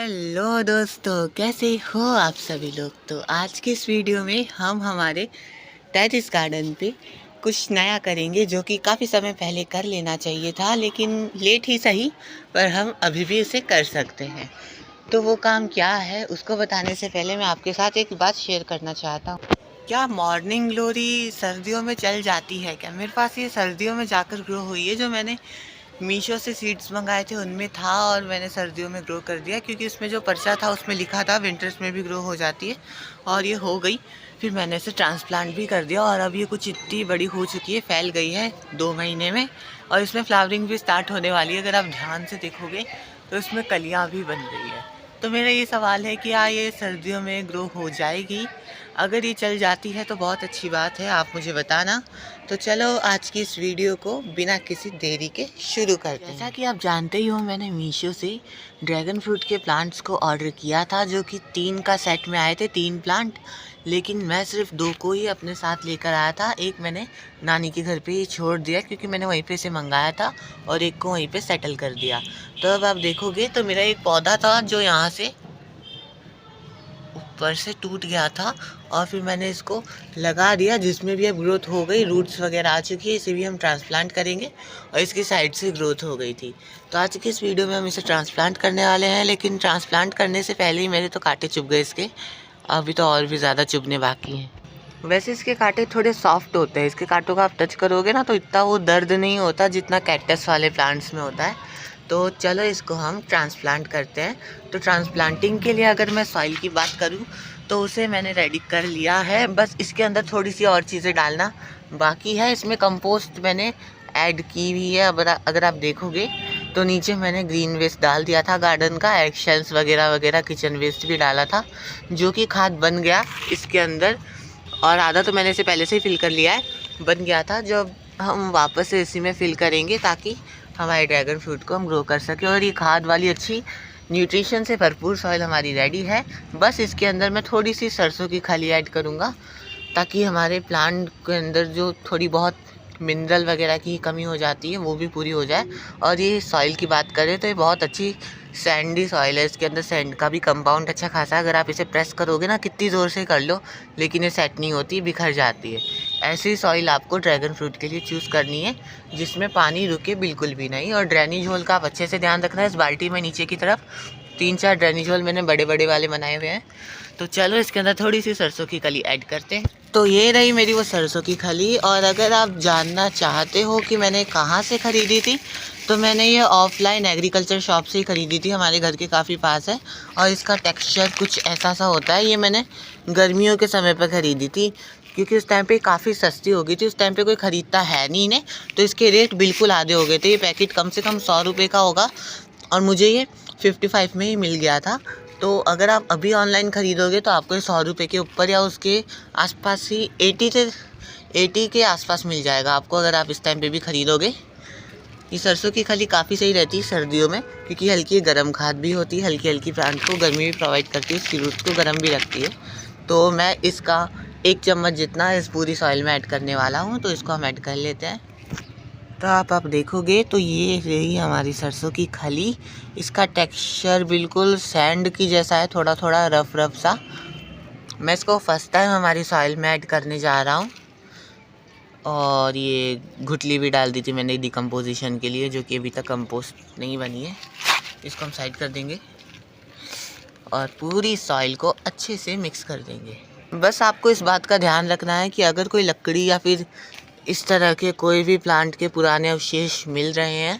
Hello दोस्तों, कैसे हो आप सभी लोग। तो आज के इस वीडियो में हम हमारे टेरेस गार्डन पे कुछ नया करेंगे, जो कि काफ़ी समय पहले कर लेना चाहिए था, लेकिन लेट ही सही, पर हम अभी भी उसे कर सकते हैं। तो वो काम क्या है, उसको बताने से पहले मैं आपके साथ एक बात शेयर करना चाहता हूँ। क्या मॉर्निंग ग्लोरी सर्दियों में चल जाती है क्या? मेरे पास ये सर्दियों में जाकर ग्रो हुई है। जो मैंने मीशो से सीड्स मंगाए थे उनमें था, और मैंने सर्दियों में ग्रो कर दिया, क्योंकि उसमें जो पर्चा था उसमें लिखा था विंटर्स में भी ग्रो हो जाती है, और ये हो गई। फिर मैंने इसे ट्रांसप्लांट भी कर दिया, और अब ये कुछ इतनी बड़ी हो चुकी है, फैल गई है 2 महीने में, और इसमें फ्लावरिंग भी स्टार्ट होने वाली है। अगर आप ध्यान से देखोगे तो इसमें कलियाँ भी बन गई है। तो मेरा ये सवाल है कि क्या ये सर्दियों में ग्रो हो जाएगी? अगर ये चल जाती है तो बहुत अच्छी बात है, आप मुझे बताना। तो चलो आज की इस वीडियो को बिना किसी देरी के शुरू करते हैं। जैसा कि आप जानते ही हो, मैंने मीशो से ड्रैगन फ्रूट के प्लांट्स को ऑर्डर किया था, जो कि 3 का सेट में आए थे, 3 प्लांट। लेकिन मैं सिर्फ 2 को ही अपने साथ लेकर आया था। एक मैंने नानी के घर पे ही छोड़ दिया, क्योंकि मैंने वहीं पे से मंगाया था, और एक को वहीं पे सेटल कर दिया। तो अब आप देखोगे तो मेरा एक पौधा था जो यहाँ से ऊपर से टूट गया था, और फिर मैंने इसको लगा दिया, जिसमें भी अब ग्रोथ हो गई, रूट्स वगैरह आ चुकी है। इसे भी हम ट्रांसप्लांट करेंगे, और इसकी साइड से ग्रोथ हो गई थी। तो आज की इस वीडियो में हम इसे ट्रांसप्लांट करने वाले हैं, लेकिन ट्रांसप्लांट करने से पहले ही मेरे तो कांटे चुभ गए इसके। अभी तो और भी ज़्यादा चुभने बाकी हैं। वैसे इसके कांटे थोड़े सॉफ्ट होते हैं, इसके कांटों का आप टच करोगे ना तो इतना वो दर्द नहीं होता जितना कैक्टस वाले प्लांट्स में होता है। तो चलो इसको हम ट्रांसप्लांट करते हैं। तो ट्रांसप्लांटिंग के लिए अगर मैं सॉइल की बात करूं तो उसे मैंने रेडी कर लिया है, बस इसके अंदर थोड़ी सी और चीज़ें डालना बाकी है। इसमें कंपोस्ट मैंने ऐड की हुई है। अगर आप देखोगे तो नीचे मैंने ग्रीन वेस्ट डाल दिया था गार्डन का, एग शेल्स वगैरह वगैरह, किचन वेस्ट भी डाला था, जो कि खाद बन गया इसके अंदर। और आधा तो मैंने इसे पहले से ही फिल कर लिया है, बन गया था। जो हम वापस से इसी में फिल करेंगे, ताकि हमारे ड्रैगन फ्रूट को हम ग्रो कर सकें। और ये खाद वाली अच्छी न्यूट्रिशन से भरपूर सॉइल हमारी रेडी है। बस इसके अंदर मैं थोड़ी सी सरसों की खली ऐड करूँगा, ताकि हमारे प्लांट के अंदर जो थोड़ी बहुत मिनरल वगैरह की कमी हो जाती है वो भी पूरी हो जाए। और ये सॉइल की बात करें तो ये बहुत अच्छी सैंडी सॉइल है, इसके अंदर सैंड का भी कंपाउंड अच्छा खासा है। अगर आप इसे प्रेस करोगे ना, कितनी ज़ोर से कर लो, लेकिन ये सेट नहीं होती, बिखर जाती है। ऐसी सॉइल आपको ड्रैगन फ्रूट के लिए चूज़ करनी है, जिसमें पानी रुके बिल्कुल भी नहीं। और ड्रेनेज होल का आप अच्छे से ध्यान रखना है। इस बाल्टी में नीचे की तरफ 3-4 ड्रेनेज होल मैंने बड़े बड़े वाले बनाए हुए हैं। तो चलो इसके अंदर थोड़ी सी सरसों की खली ऐड करते हैं। तो ये रही मेरी वो सरसों की खली। और अगर आप जानना चाहते हो कि मैंने कहाँ से ख़रीदी थी, तो मैंने ये ऑफलाइन एग्रीकल्चर शॉप से ही ख़रीदी थी, हमारे घर के काफ़ी पास है। और इसका टेक्सचर कुछ ऐसा सा होता है। ये मैंने गर्मियों के समय पर ख़रीदी थी, क्योंकि उस टाइम पे काफ़ी सस्ती हो गई थी। उस टाइम पे कोई ख़रीदता है नहीं इन्हें, तो इसके रेट बिल्कुल आधे हो गए थे। ये पैकेट कम से कम 100 रुपये का होगा, और मुझे ये 55 में ही मिल गया था। तो अगर आप अभी ऑनलाइन ख़रीदोगे तो आपको 100 रुपये के ऊपर या उसके आसपास ही 80 के आसपास मिल जाएगा आपको, अगर आप इस टाइम पे भी ख़रीदोगे। ये सरसों की खली काफ़ी सही रहती है सर्दियों में, क्योंकि हल्की गर्म खाद भी होती है, हल्की हल्की प्लांट को गर्मी भी प्रोवाइड करती है, उसकी रूट्स को गर्म भी रखती है। तो मैं इसका 1 चम्मच जितना इस पूरी सॉइल में ऐड करने वाला हूँ, तो इसको हम ऐड कर लेते हैं। तो आप देखोगे तो ये रही हमारी सरसों की खली। इसका टेक्सचर बिल्कुल सैंड की जैसा है, थोड़ा थोड़ा रफ रफ सा। मैं इसको फर्स्ट टाइम हमारी सॉइल में ऐड करने जा रहा हूँ। और ये गुठली भी डाल दी थी मैंने डिकम्पोजिशन के लिए, जो कि अभी तक कंपोस्ट नहीं बनी है। इसको हम साइड कर देंगे और पूरी सॉइल को अच्छे से मिक्स कर देंगे। बस आपको इस बात का ध्यान रखना है कि अगर कोई लकड़ी या फिर इस तरह के कोई भी प्लांट के पुराने अवशेष मिल रहे हैं,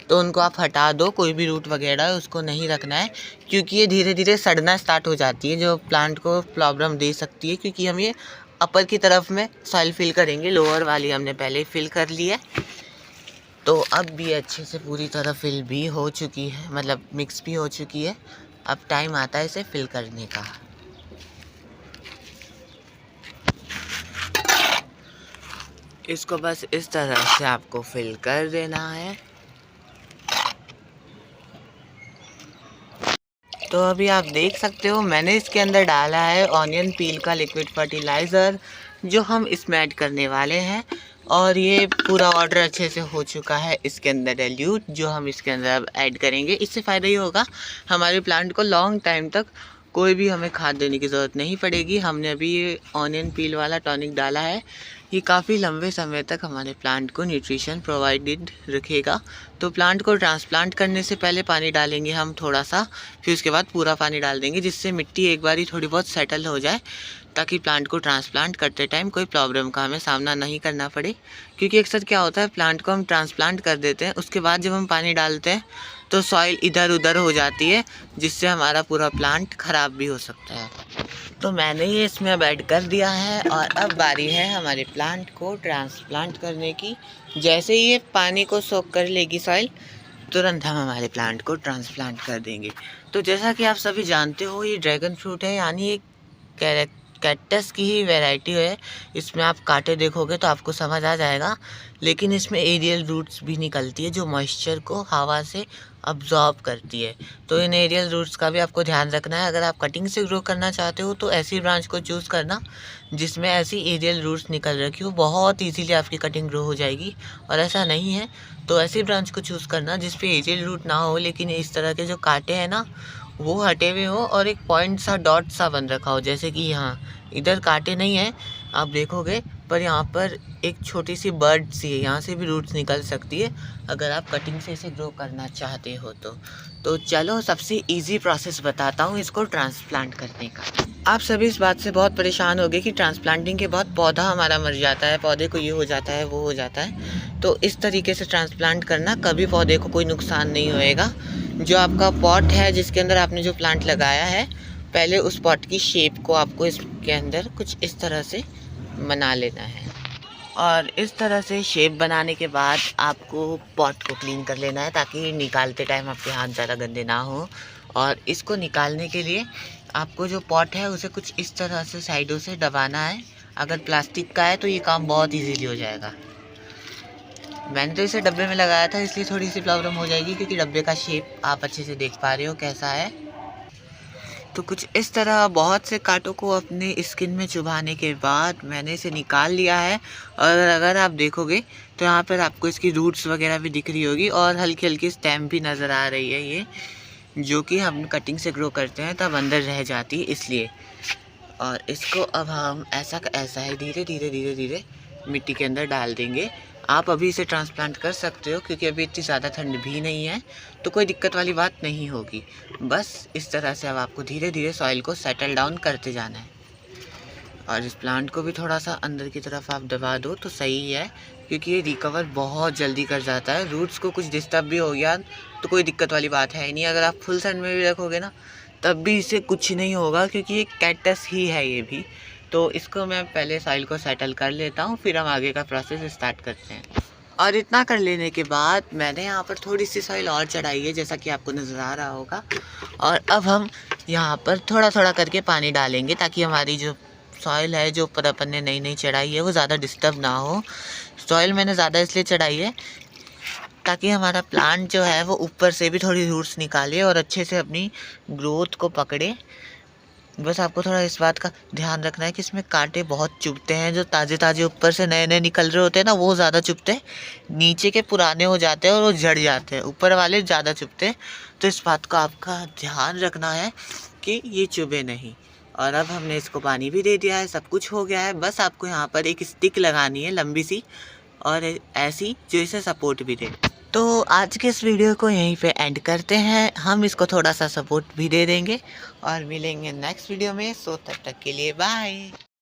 तो उनको आप हटा दो। कोई भी रूट वगैरह है उसको नहीं रखना है, क्योंकि ये धीरे धीरे सड़ना स्टार्ट हो जाती है, जो प्लांट को प्रॉब्लम दे सकती है। क्योंकि हम ये अपर की तरफ में सॉइल फिल करेंगे, लोअर वाली हमने पहले ही फिल कर ली है। तो अब भी अच्छे से पूरी तरह फिल भी हो चुकी है, मतलब मिक्स भी हो चुकी है। अब टाइम आता है इसे फिल करने का। इसको बस इस तरह से आपको फिल कर देना है। तो अभी आप देख सकते हो मैंने इसके अंदर डाला है ऑनियन पील का लिक्विड फर्टिलाइज़र, जो हम इसमें ऐड करने वाले हैं। और ये पूरा ऑर्डर अच्छे से हो चुका है। इसके अंदर डाइल्यूट जो हम इसके अंदर अब ऐड करेंगे, इससे फ़ायदा ये होगा हमारे प्लांट को लॉन्ग टाइम तक कोई भी हमें खाद देने की ज़रूरत नहीं पड़ेगी। हमने अभी ये ऑनियन पील वाला टॉनिक डाला है, ये काफ़ी लंबे समय तक हमारे प्लांट को न्यूट्रिशन प्रोवाइडेड रखेगा। तो प्लांट को ट्रांसप्लांट करने से पहले पानी डालेंगे हम थोड़ा सा, फिर उसके बाद पूरा पानी डाल देंगे, जिससे मिट्टी एक बार ही थोड़ी बहुत सेटल हो जाए, ताकि प्लांट को ट्रांसप्लांट करते टाइम कोई प्रॉब्लम का हमें सामना नहीं करना पड़े। क्योंकि अक्सर क्या होता है, प्लांट को हम ट्रांसप्लांट कर देते हैं, उसके बाद जब हम पानी डालते हैं तो सॉइल इधर उधर हो जाती है, जिससे हमारा पूरा प्लांट ख़राब भी हो सकता है। तो मैंने ये इसमें अब ऐड कर दिया है और अब बारी है हमारे प्लांट को ट्रांसप्लांट करने की। जैसे ही ये पानी को सोख कर लेगी सॉइल, तुरंत हम हमारे प्लांट को ट्रांसप्लांट कर देंगे। तो जैसा कि आप सभी जानते हो, ये ड्रैगन फ्रूट है, यानी एक कैक्टस की ही वैरायटी है। इसमें आप कांटे देखोगे तो आपको समझ आ जाएगा, लेकिन इसमें एरियल रूट्स भी निकलती है जो मॉइस्चर को हवा से अब्जॉर्ब करती है। तो इन एरियल रूट्स का भी आपको ध्यान रखना है। अगर आप कटिंग से ग्रो करना चाहते हो तो ऐसी ब्रांच को चूज़ करना जिसमें ऐसी एरियल रूट्स निकल रखी हो, बहुत ईजीली आपकी कटिंग ग्रो हो जाएगी। और ऐसा नहीं है तो ऐसी ब्रांच को चूज़ करना जिस पे एरियल रूट ना हो, लेकिन इस तरह के जो कांटे हैं ना वो हटे हुए हो और एक पॉइंट सा डॉट सा बन रखा हो। जैसे कि यहाँ इधर कांटे नहीं है आप देखोगे, पर यहाँ पर एक छोटी सी बर्ड सी है, यहाँ से भी रूट्स निकल सकती है अगर आप कटिंग से इसे ग्रो करना चाहते हो तो चलो सबसे इजी प्रोसेस बताता हूँ इसको ट्रांसप्लांट करने का। आप सभी इस बात से बहुत परेशान होंगे कि ट्रांसप्लांटिंग के बाद पौधा हमारा मर जाता है, पौधे को ये हो जाता है वो हो जाता है। तो इस तरीके से ट्रांसप्लांट करना, कभी पौधे को कोई नुकसान नहीं होएगा। जो आपका पॉट है जिसके अंदर आपने जो प्लांट लगाया है, पहले उस पॉट की शेप को आपको इसके अंदर कुछ इस तरह से बना लेना है। और इस तरह से शेप बनाने के बाद आपको पॉट को क्लीन कर लेना है, ताकि निकालते टाइम आपके हाथ ज़्यादा गंदे ना हो। और इसको निकालने के लिए आपको जो पॉट है उसे कुछ इस तरह से साइडों से दबाना है। अगर प्लास्टिक का है तो ये काम बहुत इजीली हो जाएगा। मैंने तो इसे डब्बे में लगाया था, इसलिए थोड़ी सी प्रॉब्लम हो जाएगी, क्योंकि डब्बे का शेप आप अच्छे से देख पा रहे हो कैसा है। तो कुछ इस तरह बहुत से कांटों को अपने स्किन में चुभाने के बाद मैंने इसे निकाल लिया है। और अगर आप देखोगे तो यहाँ पर आपको इसकी रूट्स वगैरह भी दिख रही होगी और हल्की हल्की स्टेम भी नज़र आ रही है, ये जो कि हम कटिंग से ग्रो करते हैं तब अंदर रह जाती है इसलिए। और इसको अब हम ऐसा का ऐसा ही धीरे धीरे धीरे धीरे मिट्टी के अंदर डाल देंगे। आप अभी इसे ट्रांसप्लांट कर सकते हो, क्योंकि अभी इतनी ज़्यादा ठंड भी नहीं है, तो कोई दिक्कत वाली बात नहीं होगी। बस इस तरह से अब आपको धीरे धीरे सॉइल को सेटल डाउन करते जाना है। और इस प्लांट को भी थोड़ा सा अंदर की तरफ आप दबा दो तो सही है, क्योंकि ये रिकवर बहुत जल्दी कर जाता है। रूट्स को कुछ डिस्टर्ब भी हो गया तो कोई दिक्कत वाली बात है ही नहीं। अगर आप फुल सन में भी रखोगे ना तब भी इसे कुछ नहीं होगा, क्योंकि ये कैक्टस ही है ये भी। तो इसको मैं पहले सॉइल को सेटल कर लेता हूँ, फिर हम आगे का प्रोसेस स्टार्ट करते हैं। और इतना कर लेने के बाद मैंने यहाँ पर थोड़ी सी सॉइल और चढ़ाई है, जैसा कि आपको नज़र आ रहा होगा। और अब हम यहाँ पर थोड़ा थोड़ा करके पानी डालेंगे, ताकि हमारी जो सॉइल है जो ऊपर अपन ने नई नई चढ़ाई है वो ज़्यादा डिस्टर्ब ना हो। सॉइल मैंने ज़्यादा इसलिए चढ़ाई है ताकि हमारा प्लांट जो है वो ऊपर से भी थोड़ी रूट्स निकाले और अच्छे से अपनी ग्रोथ को पकड़े। बस आपको थोड़ा इस बात का ध्यान रखना है कि इसमें कांटे बहुत चुभते हैं। जो ताज़े ताज़े ऊपर से नए नए निकल रहे होते हैं ना वो ज़्यादा चुभते हैं, नीचे के पुराने हो जाते हैं और वो झड़ जाते हैं, ऊपर वाले ज़्यादा चुभते हैं। तो इस बात का आपका ध्यान रखना है कि ये चुभे नहीं। और अब हमने इसको पानी भी दे दिया है, सब कुछ हो गया है। बस आपको यहाँ पर एक स्टिक लगानी है लंबी सी और ऐसी जो इसे सपोर्ट भी दे। तो आज के इस वीडियो को यहीं पे एंड करते हैं। हम इसको थोड़ा सा सपोर्ट भी दे देंगे और मिलेंगे नेक्स्ट वीडियो में। सो तब तक के लिए बाय।